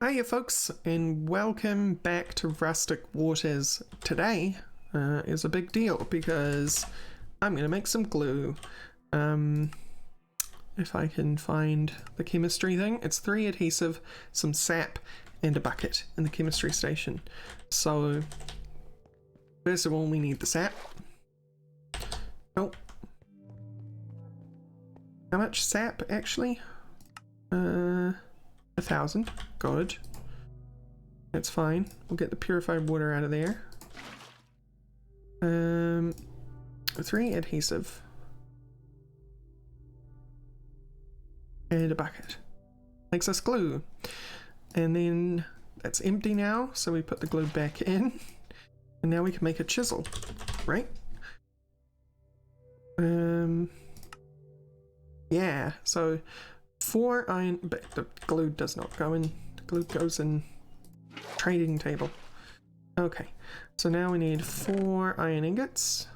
Hiya folks, and welcome back to Rustic Waters. Today is a big deal because I'm going to make some glue. If I can find the chemistry thing, it's 3 adhesive, some sap, and a bucket in the chemistry station. So, first of all, we need the sap. Oh. How much sap, actually? 1,000. Good. That's fine. We'll get the purified water out of there. 3 adhesive. And a bucket. Makes us glue. And then that's empty now, so we put the glue back in. And now we can make a chisel, right? Yeah, so 4 iron, but the glue does not go in. The glue goes in trading table. Okay, so now we need 4 iron ingots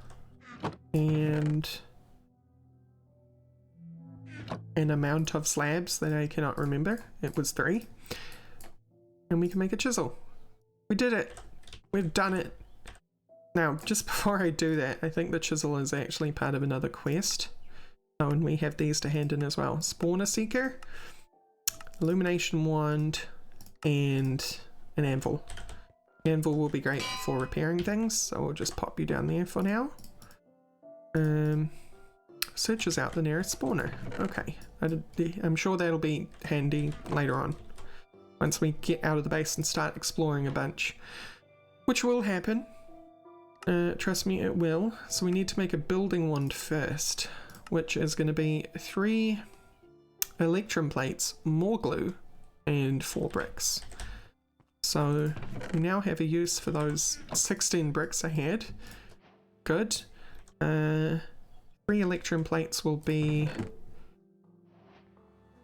and an amount of slabs that I cannot remember. It was 3. And we can make a chisel. We did it! We've done it! Now, just before I do that, I think the chisel is actually part of another quest. Oh, and we have these to hand in as well. Spawner Seeker, Illumination Wand, and an anvil. The anvil will be great for repairing things, so we'll just pop you down there for now. Searches out the nearest spawner. Okay, I'm sure that'll be handy later on, once we get out of the base and start exploring a bunch. Which will happen. Trust me, it will. So we need to make a building wand first, which is going to be 3 electrum plates, more glue, and 4 bricks. So we now have a use for those 16 bricks I had. Good. 3 electrum plates will be...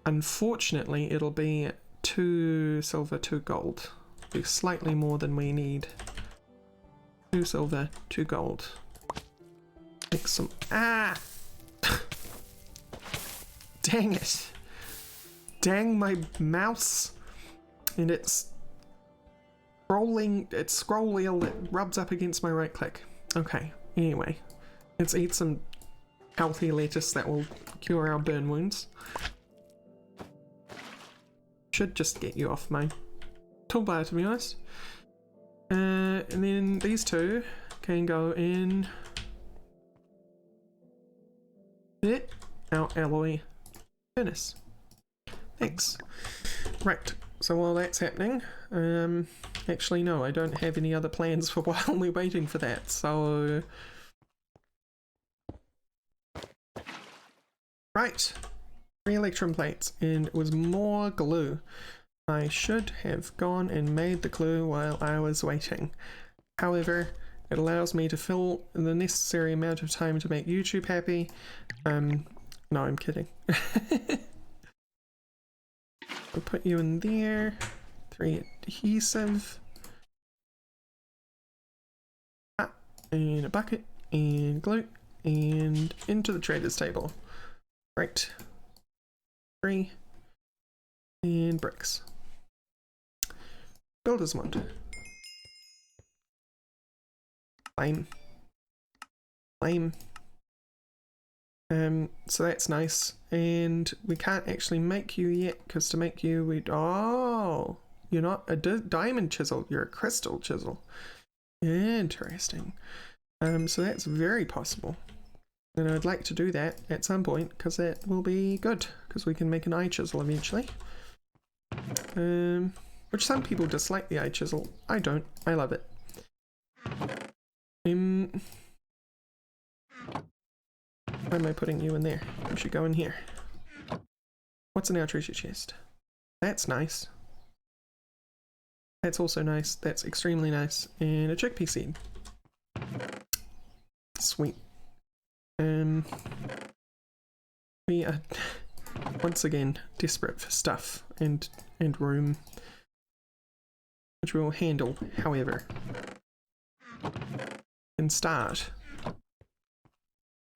Unfortunately, it'll be 2 silver, 2 gold. Be slightly more than we need. 2 silver, 2 gold. Make some... Ah! Dang it. Dang my mouse. And it's scroll wheel that rubs up against my right click. Okay, anyway. Let's eat some healthy lettuce that will cure our burn wounds. Should just get you off my toolbar, to be honest. And then these 2 can go in our alloy furnace. Thanks. Right, so while that's happening, actually no, I don't have any other plans for while we're waiting for that, so... Right, 3 electrum plates, and it was more glue. I should have gone and made the glue while I was waiting. However, it allows me to fill the necessary amount of time to make YouTube happy. No, I'm kidding. I'll put you in there. 3 adhesive. And a bucket. And glue. And into the trader's table. Right. 3. And bricks. Builder's wand. Flame. Flame. So that's nice, and we can't actually make you yet, because to make you, oh, you're not a diamond chisel, you're a crystal chisel. Interesting. So that's very possible, and I'd like to do that at some point, because that will be good, because we can make an eye chisel eventually. Which some people dislike the eye chisel. I don't. I love it. Why am I putting you in there? You should go in here. What's in our treasure chest? That's nice. That's also nice. That's extremely nice. And a chickpea seed. Sweet. We are once again desperate for stuff and room, which we will handle, however. And start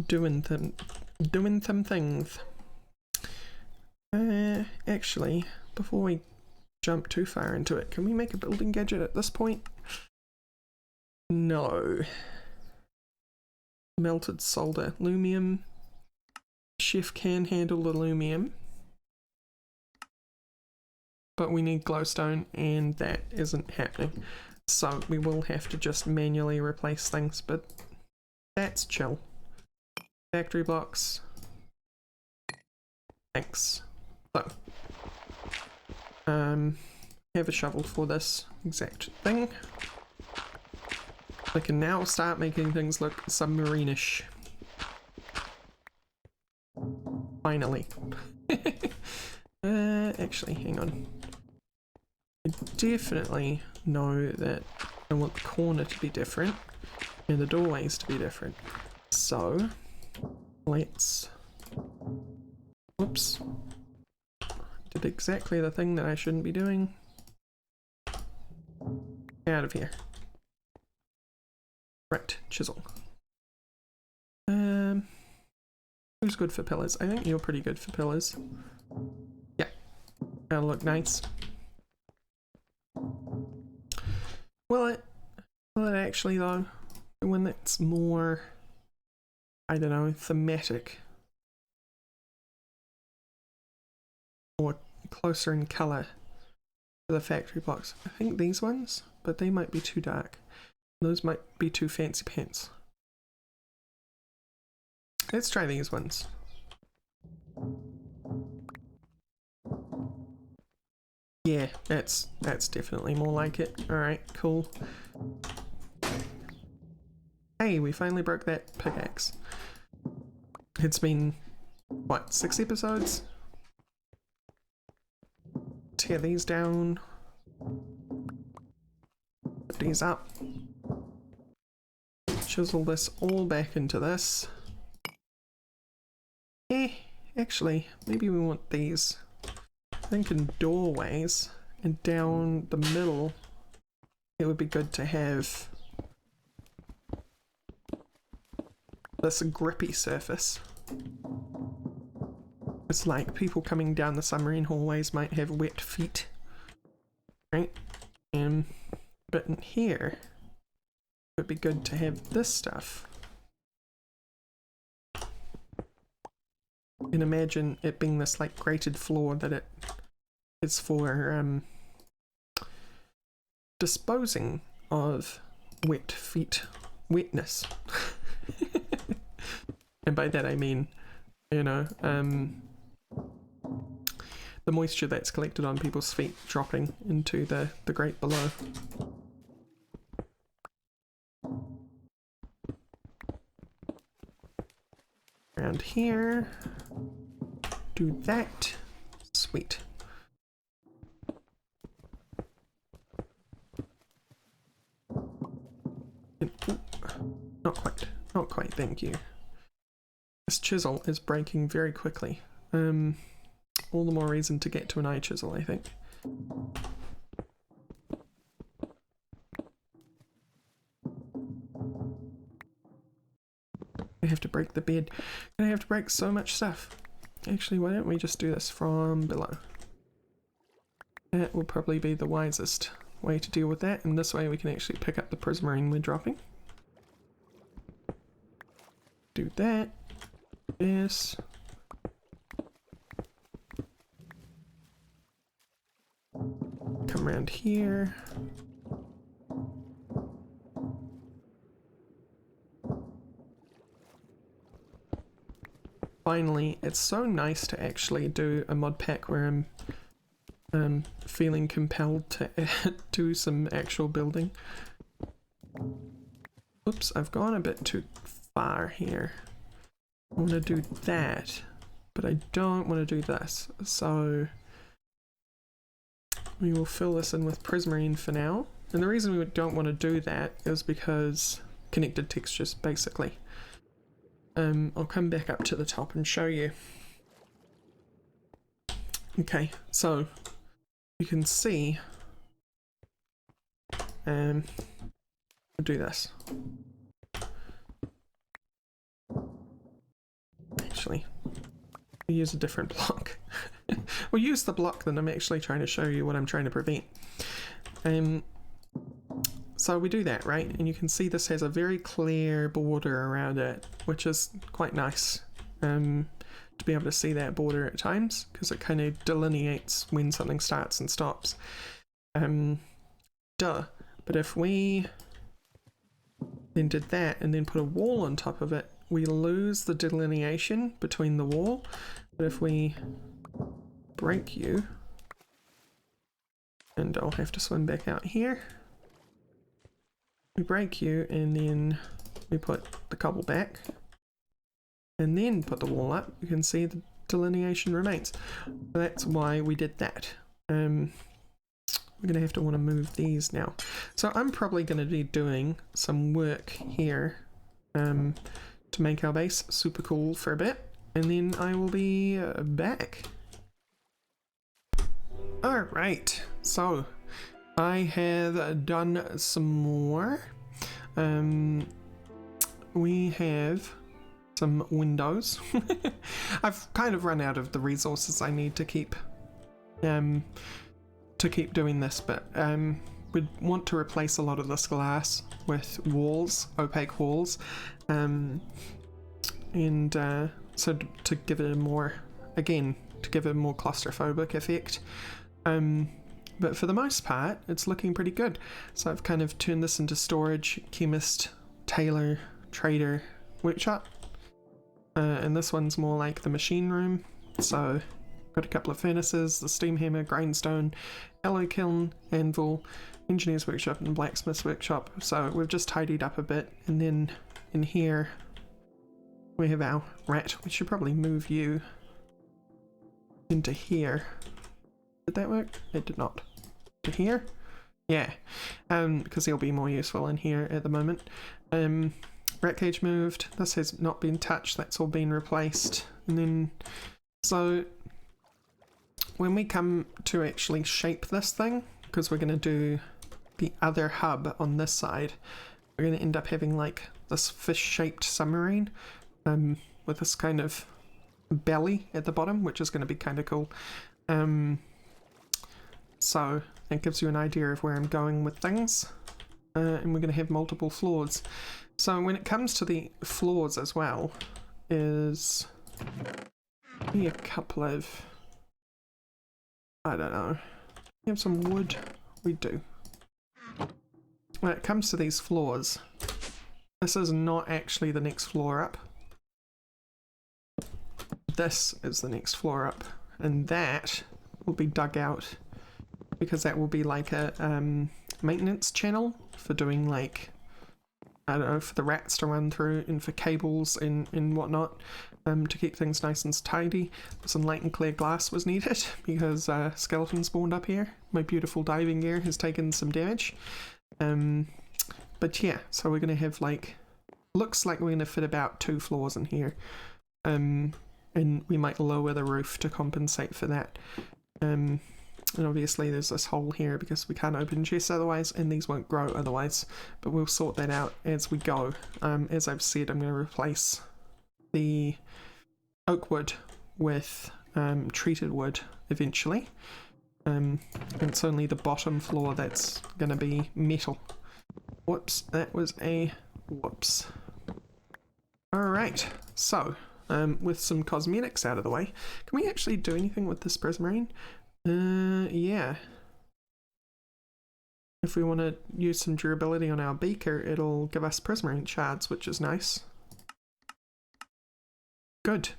doing some things. Actually, before we jump too far into it. Can we make a building gadget at this point? No. Melted solder. Lumium. Chef can handle the lumium. But we need glowstone, and that isn't happening. So we will have to just manually replace things, but that's chill. Factory blocks. Thanks. So, have a shovel for this exact thing. I can now start making things look submarine-ish. Finally. Actually, hang on. I definitely know that I want the corner to be different and the doorways to be different. So, let's... Whoops. Did exactly the thing that I shouldn't be doing. Out of here. Right, chisel. Who's good for pillars? I think you're pretty good for pillars. Yeah. That'll look nice. Will it actually though? The one that's more, I don't know, thematic. Or closer in colour to the factory blocks. I think these ones, but they might be too dark. Those might be too fancy pants. Let's try these ones. Yeah, that's definitely more like it. Alright, cool. Hey, we finally broke that pickaxe. It's been, what, 6 episodes? Tear these down. Put these up. Chisel this all back into this. Actually, maybe we want these. I think in doorways and down the middle, it would be good to have this grippy surface. It's like people coming down the submarine hallways might have wet feet, right? But in here, it would be good to have this stuff. And imagine it being this like grated floor that it is for disposing of wet feet wetness. And by that I mean, you know, the moisture that's collected on people's feet dropping into the grate below. Around here, do that. Sweet. And, ooh, not quite, thank you. This chisel is breaking very quickly. All the more reason to get to an eye chisel, I think. I have to break the bed. I have to break so much stuff. Actually, why don't we just do this from below? That will probably be the wisest way to deal with that, and this way we can actually pick up the prismarine we're dropping. Do that. Yes. Come around here. Finally, it's so nice to actually do a mod pack where I'm feeling compelled to do some actual building. Oops, I've gone a bit too far here. I want to do that, but I don't want to do this, so we will fill this in with prismarine for now. And the reason we don't want to do that is because connected textures, basically. I'll come back up to the top and show you. Okay, so you can see, I'll do this. Actually, we use a different block. We'll use the block that I'm actually trying to show you what I'm trying to prevent. So we do that, right? And you can see this has a very clear border around it, which is quite nice to be able to see that border at times, because it kind of delineates when something starts and stops. But if we then did that and then put a wall on top of it, we lose the delineation between the wall. But if we break you, and I'll have to swim back out here, we break you and then we put the cobble back and then put the wall up, you can see the delineation remains. That's why we did that. We're going to want to move these now. So I'm probably going to be doing some work here to make our base super cool for a bit, and then I will be back. Alright, so I have done some more. We have some windows. I've kind of run out of the resources I need to keep doing this, but we'd want to replace a lot of this glass with walls, opaque walls, so to give it a more, again, to give it a more claustrophobic effect. But for the most part, it's looking pretty good. So I've kind of turned this into storage, chemist, tailor, trader, workshop. And this one's more like the machine room. So got a couple of furnaces, the steam hammer, grindstone, alloy kiln, anvil, engineer's workshop and blacksmith's workshop. So we've just tidied up a bit. And then in here we have our rat. We should probably move you into here. Did that work? It did not. To here? Yeah. Because he'll be more useful in here at the moment. Rat cage moved. This has not been touched. That's all been replaced. And then, so when we come to actually shape this thing, because we're going to do the other hub on this side, we're going to end up having like this fish-shaped submarine with this kind of belly at the bottom, which is going to be kind of cool. So that gives you an idea of where I'm going with things. And we're going to have multiple floors. So when it comes to the floors as well, is maybe a couple of, I don't know, we have some wood? We do. When it comes to these floors, this is not actually the next floor up. This is the next floor up, and that will be dug out because that will be like a maintenance channel for doing, like, I don't know, for the rats to run through and for cables and whatnot, to keep things nice and tidy. Some light and clear glass was needed because skeletons spawned up here. My beautiful diving gear has taken some damage. But yeah, so we're going to have, like, looks like we're going to fit about 2 floors in here. And we might lower the roof to compensate for that. And obviously there's this hole here because we can't open chests otherwise, and these won't grow otherwise, but we'll sort that out as we go. As I've said, I'm going to replace the oak wood with treated wood eventually. And it's only the bottom floor that's going to be metal. Whoops, that was a whoops. Alright, so with some cosmetics out of the way, can we actually do anything with this prismarine? Yeah. If we want to use some durability on our beaker, it'll give us prismarine shards, which is nice. Good.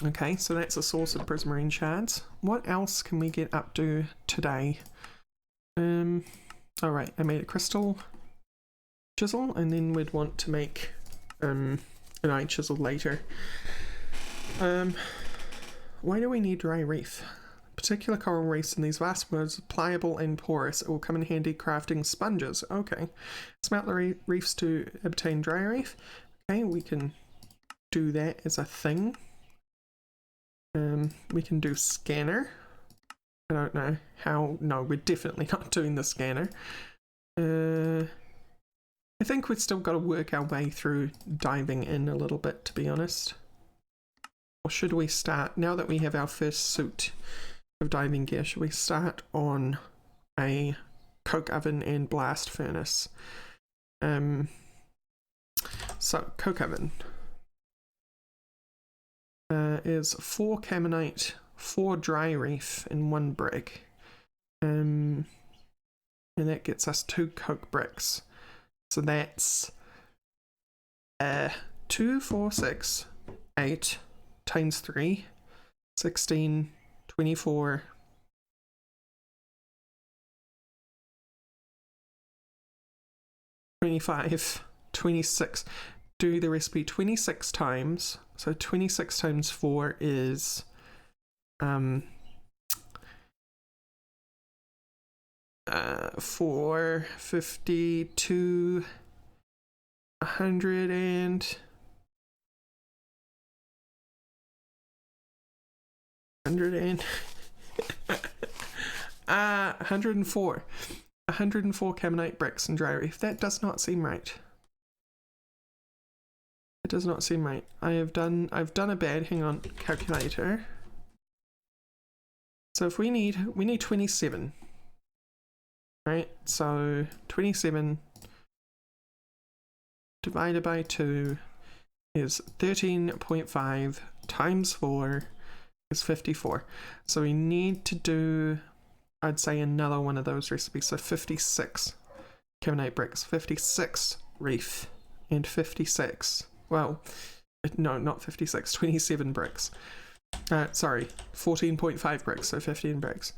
Okay, so that's a source of prismarine shards. What else can we get up to today? Alright, I made a crystal chisel, and then we'd want to make an eye chisel later. Why do we need dry reef? Particular coral reefs in these vast waters are pliable and porous. It will come in handy crafting sponges. Okay. Smelt the reefs to obtain dry reef. Okay, we can do that as a thing. We can do scanner. I don't know how. No, we're definitely not doing the scanner. I think we've still got to work our way through diving in a little bit, to be honest. or should we start, now that we have our first suit of diving gear, should we start on a coke oven and blast furnace? So coke oven is 4 caminite, 4 dry reef, and 1 brick. And that gets us 2 coke bricks. So that's 2, 4, 6, 8 times 3, 16, 24, 25, 26. Do the recipe 26 times. So 26 times 4 is 452, 100 and 104. 104 caminite bricks and dry reef. That does not seem right. It does not seem right. I've done a bad, hang on, calculator. So if we need 27. Right? So 27 divided by 2 is 13.5 times 4 is 54. So we need to do, I'd say, another one of those recipes. So 56 caminite bricks, 56 reef, and 56, well, no, not 56, 27 bricks. Sorry, 14.5 bricks, so 15 bricks.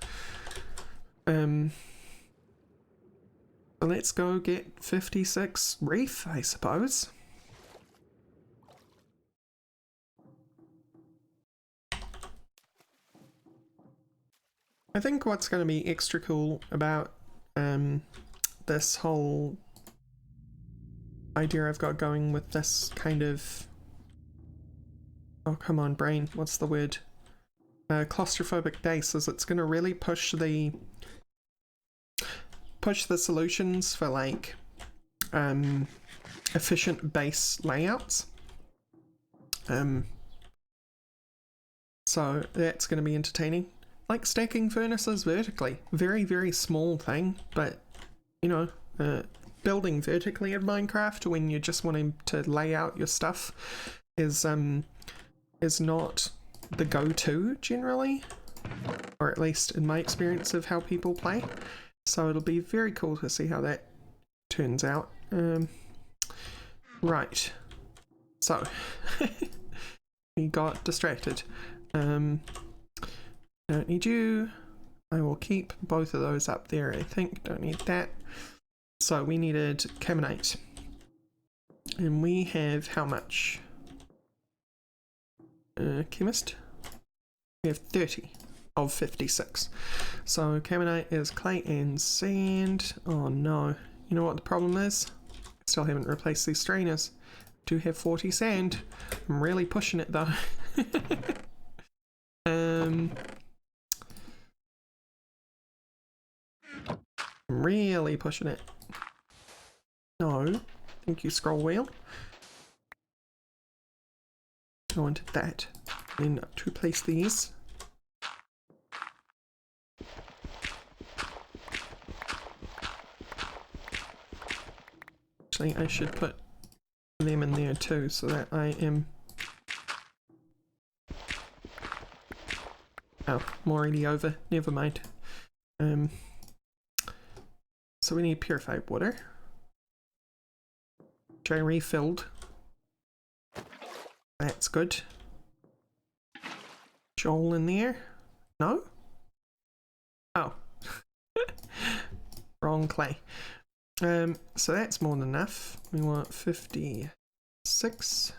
Let's go get 56 reef, I suppose. I think what's going to be extra cool about this whole idea I've got going with this kind of, oh come on brain, what's the word, claustrophobic base, is it's going to really push the solutions for like efficient base layouts. So that's going to be entertaining. Like stacking furnaces vertically, very, very small thing, but you know, building vertically in Minecraft when you're just wanting to lay out your stuff is not the go-to generally, or at least in my experience of how people play. So it'll be very cool to see how that turns out. Right, so we got distracted. Don't need you. I will keep both of those up there, I think. Don't need that. So we needed caminite. And we have how much? Chemist? We have 30 of 56. So caminite is clay and sand. Oh no. You know what the problem is? I still haven't replaced these strainers. Do have 40 sand. I'm really pushing it though. I'm really pushing it. No. Thank you, scroll wheel. Go into that. Then to place these. Actually, I should put them in there too, so that I am... Oh, I'm already over. Never mind. So we need purified water. Which I refilled. That's good. Joel in there? No? Oh. Wrong clay. So that's more than enough. We want 56.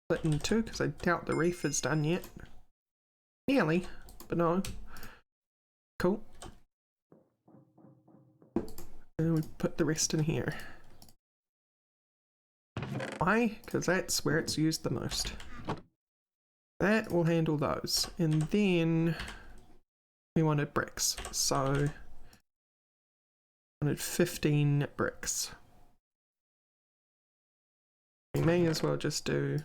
Split in 2 because I doubt the reef is done yet. Nearly, but no. Cool. And we put the rest in here. Why? Because that's where it's used the most. That will handle those. And then we wanted bricks. So I wanted 15 bricks. We may as well just do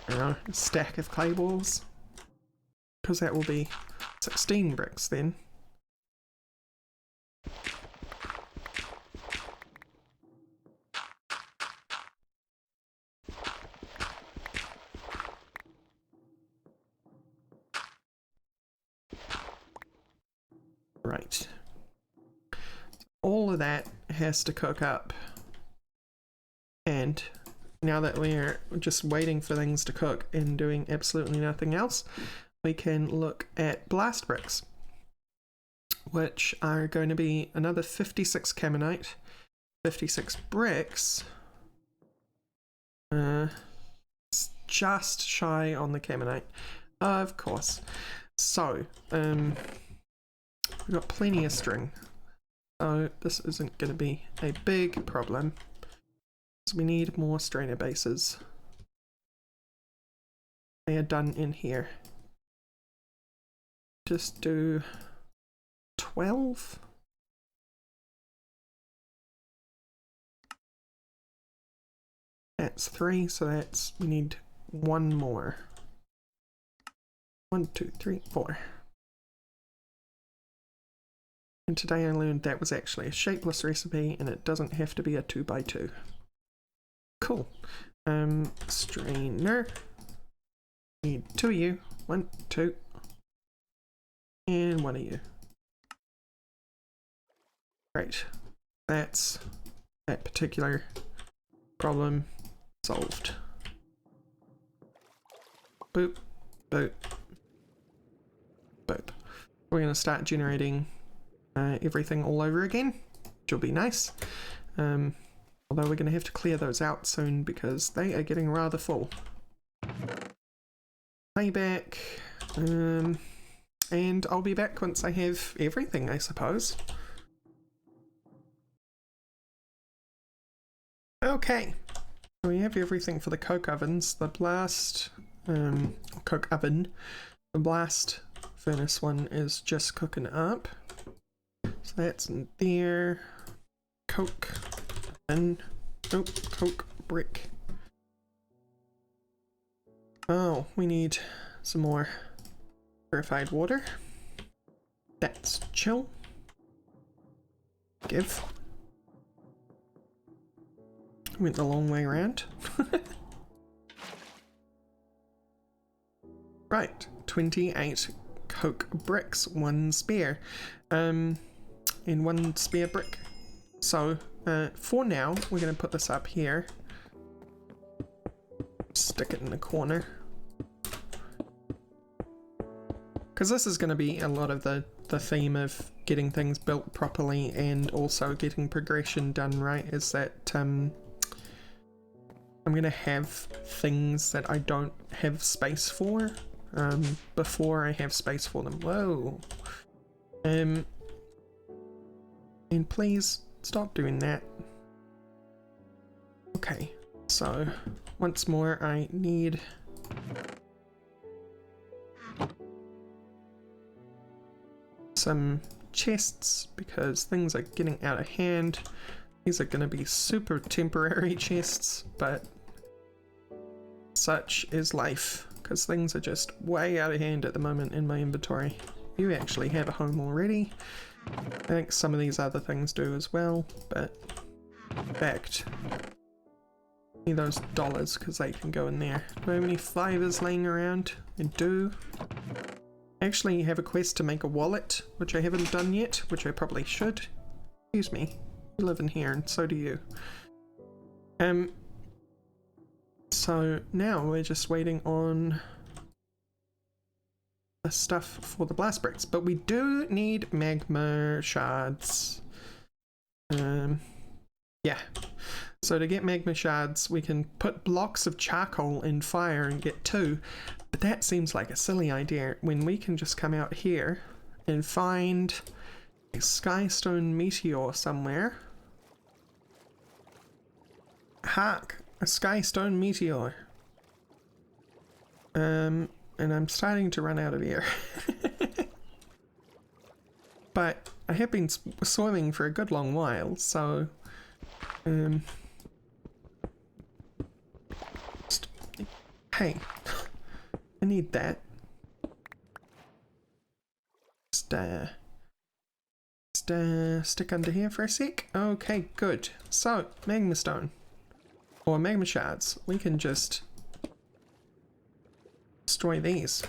a stack of clay balls, because that will be 16 bricks then. Right. All of that has to cook up. And now that we're just waiting for things to cook and doing absolutely nothing else, we can look at blast bricks, which are going to be another 56 caminite, 56 bricks, just shy on the caminite, of course. So, we've got plenty of string, so this isn't going to be a big problem. So we need more strainer bases. They are done in here. Just do 12. That's 3, so that's, we need one more. 1, 2, 3, 4. And today I learned that was actually a shapeless recipe and it doesn't have to be a 2x2. Cool. Strainer. Need 2 of you. 1, 2. And 1 of you. Great. That's that particular problem solved. Boop. Boop. Boop. We're going to start generating everything all over again, which will be nice. Although we're going to have to clear those out soon because they are getting rather full. Playback. And I'll be back once I have everything, I suppose. Okay. We have everything for the coke ovens. The blast... coke oven. The blast furnace one is just cooking up. So that's in there. Coke oven. Nope, coke brick. Oh, we need some more purified water. That's chill. Give. Went the long way around. Right, 28 coke bricks, 1 spare. And 1 spare brick. So, for now, we're going to put this up here. Stick it in the corner. Because this is going to be a lot of the theme of getting things built properly and also getting progression done right, is that I'm going to have things that I don't have space for before I have space for them. Whoa. And please stop doing that. Okay, so once more I need some chests because things are getting out of hand. These are going to be super temporary chests, but such is life because things are just way out of hand at the moment in my inventory. You actually have a home already. I think some of these other things do as well, but in fact, need those dollars because they can go in there. Do I have any fivers laying around? I do. I actually have a quest to make a wallet, which I haven't done yet, which I probably should. Excuse me. You live in here and so do you. So now we're just waiting on the stuff for the blast bricks, but we do need magma shards. Yeah. So to get magma shards, we can put blocks of charcoal in fire and get 2, but that seems like a silly idea when we can just come out here and find a skystone meteor somewhere. Hark! A skystone meteor. And I'm starting to run out of air. But I have been swimming for a good long while, so hey, I need that. Just stick under here for a sec. Okay, good. So, magma stone. Or magma shards. We can just destroy these.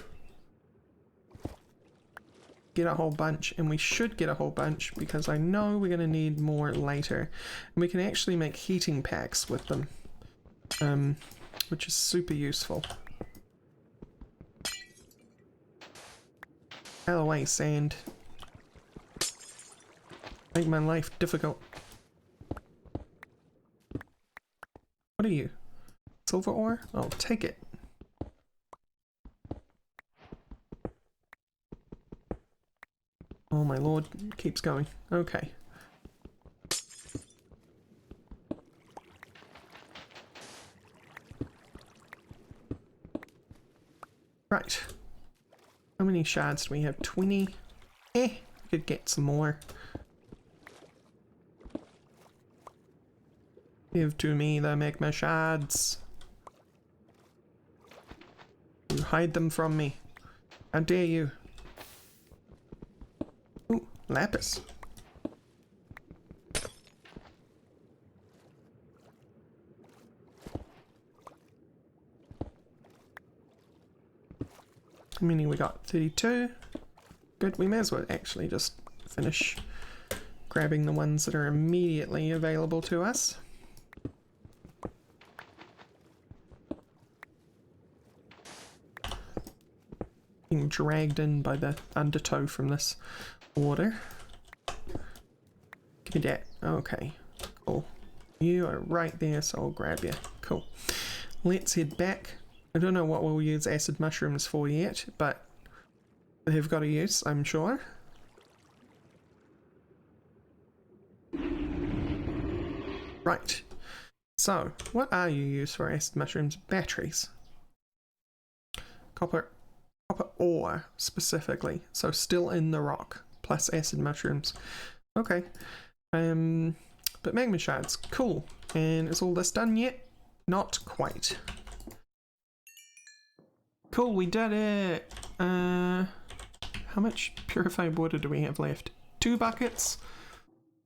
Get a whole bunch, and we should get a whole bunch because I know we're going to need more later. And we can actually make heating packs with them, which is super useful. Out of the way, sand. Make my life difficult. What are you? Silver ore? I'll take it. Oh my lord, it keeps going. Okay. Right. How many shards do we have? 20? We could get some more. Give to me the magma shards. You hide them from me. How dare you? Ooh, lapis. How many we got? 32. Good, we may as well actually just finish grabbing the ones that are immediately available to us. Being dragged in by the undertow from this water. Give me that. Okay, cool. You are right there, so I'll grab you. Cool. Let's head back. I don't know what we'll use acid mushrooms for yet, but they've got a use, I'm sure. Right. So, what are you used for acid mushrooms? Batteries. Copper ore, specifically. So still in the rock, plus acid mushrooms. Okay. But magma shards, cool. And is all this done yet? Not quite. Cool, we did it! How much purified water do we have left? 2 buckets?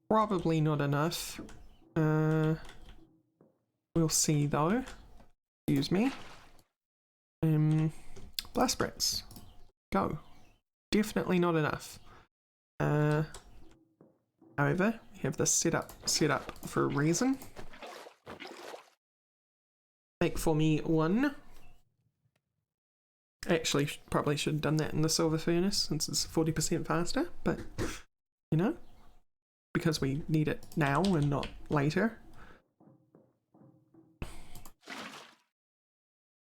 Probably not enough. We'll see though. Excuse me. Blast bricks. Go. Definitely not enough. However, we have this set up for a reason. Make for me 1. Actually, probably should have done that in the silver furnace since it's 40% faster, but you know, because we need it now and not later.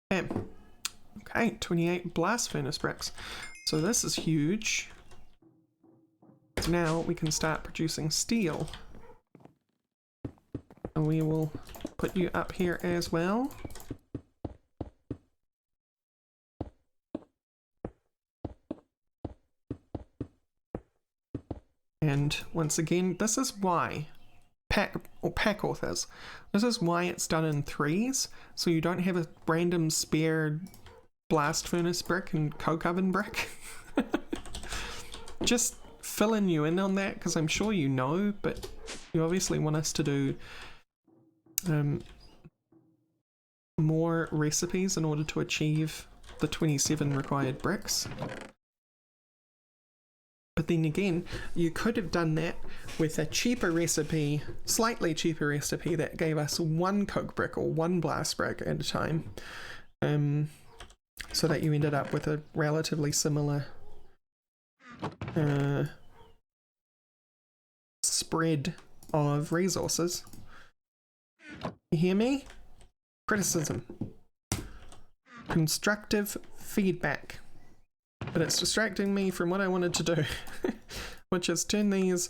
Bam. Okay, 28 blast furnace bricks. So this is huge. So now we can start producing steel. And we will put you up here as well. And once again, this is why pack authors. This is why it's done in 3s, so you don't have a random spare blast furnace brick and coke oven brick. Just filling you in on that because I'm sure you know, but you obviously want us to do more recipes in order to achieve the 27 required bricks. But then again, you could have done that with a cheaper recipe, slightly cheaper recipe that gave us 1 coke brick or 1 blast brick at a time, so that you ended up with a relatively similar spread of resources. You hear me? Criticism. Constructive feedback. But it's distracting me from what I wanted to do, which is turn these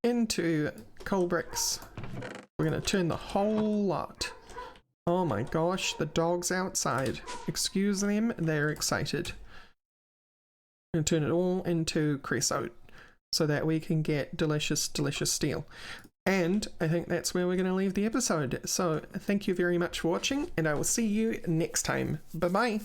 into coal bricks. We're going to turn the whole lot. Oh my gosh, the dog's outside. Excuse them, they're excited. I'm going to turn it all into creosote so that we can get delicious, delicious steel. And I think that's where we're going to leave the episode. So thank you very much for watching, and I will see you next time. Bye bye.